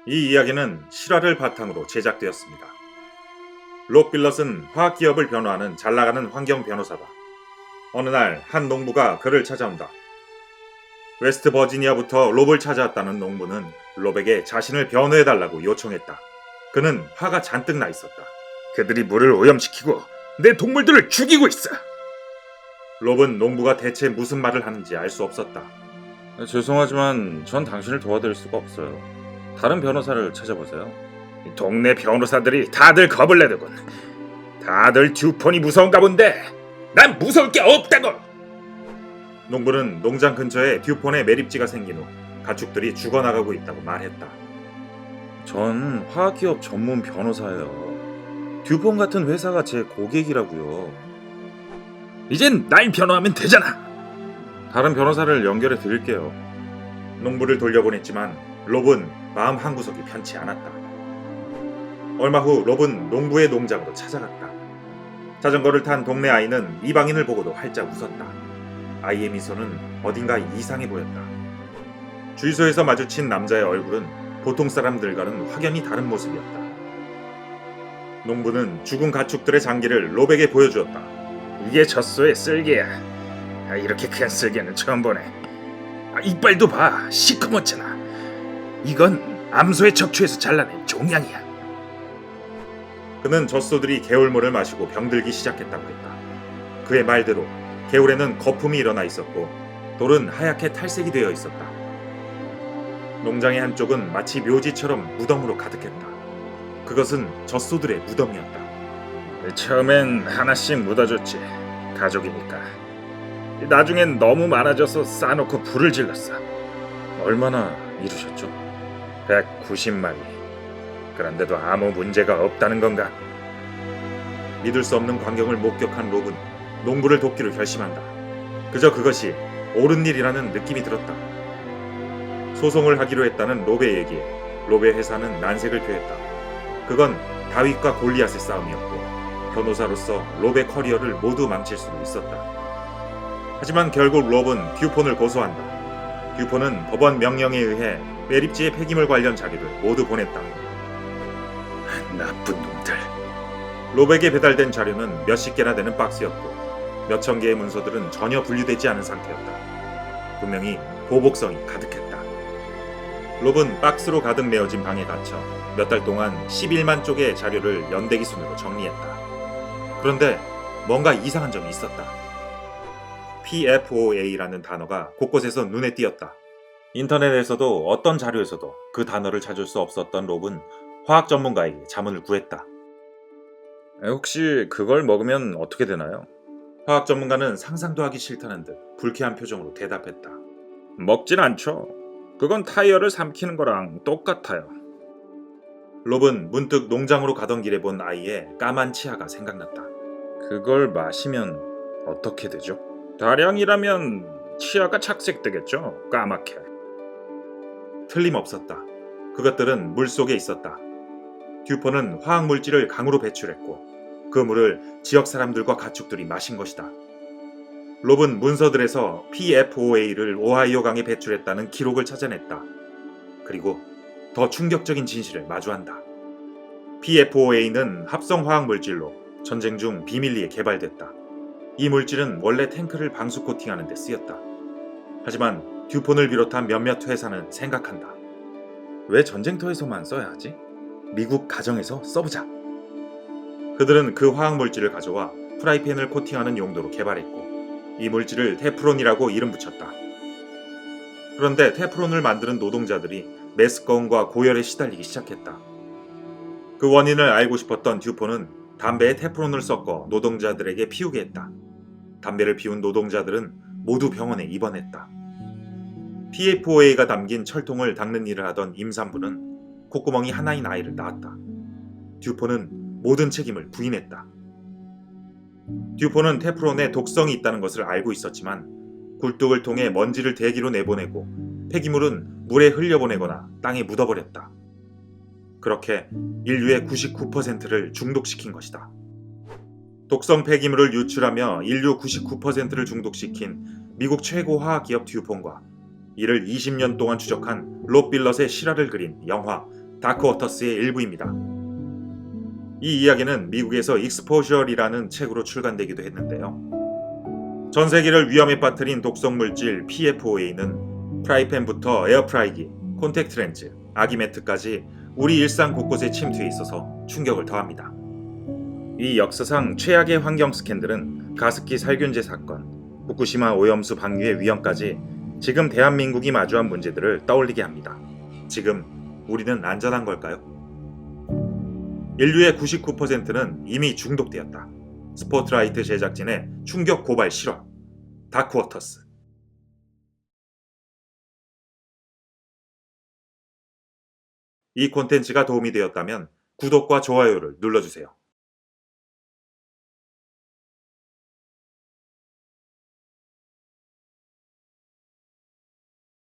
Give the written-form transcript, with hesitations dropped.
이 이야기는 실화를 바탕으로 제작되었습니다. 록 빌럿은 화학기업을 변호하는 잘나가는 환경 변호사다. 어느 날 한 농부가 그를 찾아온다. 웨스트 버지니아부터 롭을 찾아왔다는 농부는 롭에게 자신을 변호해달라고 요청했다. 그는 화가 잔뜩 나 있었다. 그들이 물을 오염시키고 내 동물들을 죽이고 있어. 롭은 농부가 대체 무슨 말을 하는지 알 수 없었다. 죄송하지만 전 당신을 도와드릴 수가 없어요. 다른 변호사를 찾아보세요. 동네 변호사들이 다들 겁을 내더군. 다들 듀폰이 무서운가 본데 난 무서울 게 없다고. 농부는 농장 근처에 듀폰의 매립지가 생긴 후 가축들이 죽어나가고 있다고 말했다. 전 화학기업 전문 변호사예요. 듀폰 같은 회사가 제 고객이라고요. 이젠 날 변호하면 되잖아. 다른 변호사를 연결해 드릴게요. 농부를 돌려보냈지만 롭은 마음 한구석이 편치 않았다. 얼마 후 롭은 농부의 농장으로 찾아갔다. 자전거를 탄 동네 아이는 이방인을 보고도 활짝 웃었다. 아이의 미소는 어딘가 이상해 보였다. 주유소에서 마주친 남자의 얼굴은 보통 사람들과는 확연히 다른 모습이었다. 농부는 죽은 가축들의 장기를 롭에게 보여주었다. 이게 젖소의 쓸개야. 이렇게 큰 쓸개는 처음 보네. 이빨도 봐, 시커멓잖아. 이건 암소의 척추에서 잘라낸 종양이야. 그는 젖소들이 개울물을 마시고 병들기 시작했다고 했다. 그의 말대로 개울에는 거품이 일어나 있었고 돌은 하얗게 탈색이 되어 있었다. 농장의 한쪽은 마치 묘지처럼 무덤으로 가득했다. 그것은 젖소들의 무덤이었다. 처음엔 하나씩 묻어줬지. 가족이니까. 나중엔 너무 많아져서 쌓아놓고 불을 질렀어. 얼마나 이루셨죠? 190마리. 그런데도 아무 문제가 없다는 건가? 믿을 수 없는 광경을 목격한 롭은 농부를 돕기로 결심한다. 그저 그것이 옳은 일이라는 느낌이 들었다. 소송을 하기로 했다는 롭의 얘기에 롭의 회사는 난색을 표했다. 그건 다윗과 골리앗의 싸움이었고 변호사로서 롭의 커리어를 모두 망칠 수도 있었다. 하지만 결국 롭은 듀폰을 고소한다. 듀폰은 법원 명령에 의해 매립지의 폐기물 관련 자료를 모두 보냈다. 나쁜 놈들. 롭에게 배달된 자료는 몇십 개나 되는 박스였고 몇천 개의 문서들은 전혀 분류되지 않은 상태였다. 분명히 보복성이 가득했다. 롭은 박스로 가득 메워진 방에 갇혀 몇 달 동안 11만 쪽의 자료를 연대기 순으로 정리했다. 그런데 뭔가 이상한 점이 있었다. PFOA라는 단어가 곳곳에서 눈에 띄었다. 인터넷에서도 어떤 자료에서도 그 단어를 찾을 수 없었던 롭은 화학 전문가에게 자문을 구했다. 혹시 그걸 먹으면 어떻게 되나요? 화학 전문가는 상상도 하기 싫다는 듯 불쾌한 표정으로 대답했다. 먹진 않죠. 그건 타이어를 삼키는 거랑 똑같아요. 롭은 문득 농장으로 가던 길에 본 아이의 까만 치아가 생각났다. 그걸 마시면 어떻게 되죠? 다량이라면 치아가 착색되겠죠. 까맣게. 틀림없었다. 그것들은 물속에 있었다. 듀폰은 화학물질을 강으로 배출했고 그 물을 지역 사람들과 가축들이 마신 것이다. 롭은 문서들에서 PFOA를 오하이오 강에 배출했다는 기록을 찾아냈다. 그리고 더 충격적인 진실을 마주한다. PFOA는 합성 화학물질로 전쟁 중 비밀리에 개발됐다. 이 물질은 원래 탱크를 방수 코팅하는 데 쓰였다. 하지만 듀폰을 비롯한 몇몇 회사는 생각한다. 왜 전쟁터에서만 써야 하지? 미국 가정에서 써보자. 그들은 그 화학물질을 가져와 프라이팬을 코팅하는 용도로 개발했고 이 물질을 테프론이라고 이름 붙였다. 그런데 테프론을 만드는 노동자들이 메스꺼움과 고열에 시달리기 시작했다. 그 원인을 알고 싶었던 듀폰은 담배에 테프론을 섞어 노동자들에게 피우게 했다. 담배를 피운 노동자들은 모두 병원에 입원했다. PFOA가 담긴 철통을 닦는 일을 하던 임산부는 콧구멍이 하나인 아이를 낳았다. 듀폰은 모든 책임을 부인했다. 듀폰은 테프론에 독성이 있다는 것을 알고 있었지만 굴뚝을 통해 먼지를 대기로 내보내고 폐기물은 물에 흘려보내거나 땅에 묻어버렸다. 그렇게 인류의 99%를 중독시킨 것이다. 독성 폐기물을 유출하며 인류 99%를 중독시킨 미국 최고 화학기업 듀폰과 이를 20년 동안 추적한 롭 빌럿의 실화를 그린 영화 다크워터스의 일부입니다. 이 이야기는 미국에서 익스포셜이라는 책으로 출간되기도 했는데요. 전 세계를 위험에 빠뜨린 독성 물질 PFOA는 프라이팬부터 에어프라이기, 콘택트 렌즈, 아기 매트까지 우리 일상 곳곳에 침투해 있어서 충격을 더합니다. 이 역사상 최악의 환경 스캔들은 가습기 살균제 사건, 후쿠시마 오염수 방류의 위험까지 지금 대한민국이 마주한 문제들을 떠올리게 합니다. 지금 우리는 안전한 걸까요? 인류의 99%는 이미 중독되었다. 스포트라이트 제작진의 충격 고발 실화. 다크워터스. 이 콘텐츠가 도움이 되었다면 구독과 좋아요를 눌러주세요.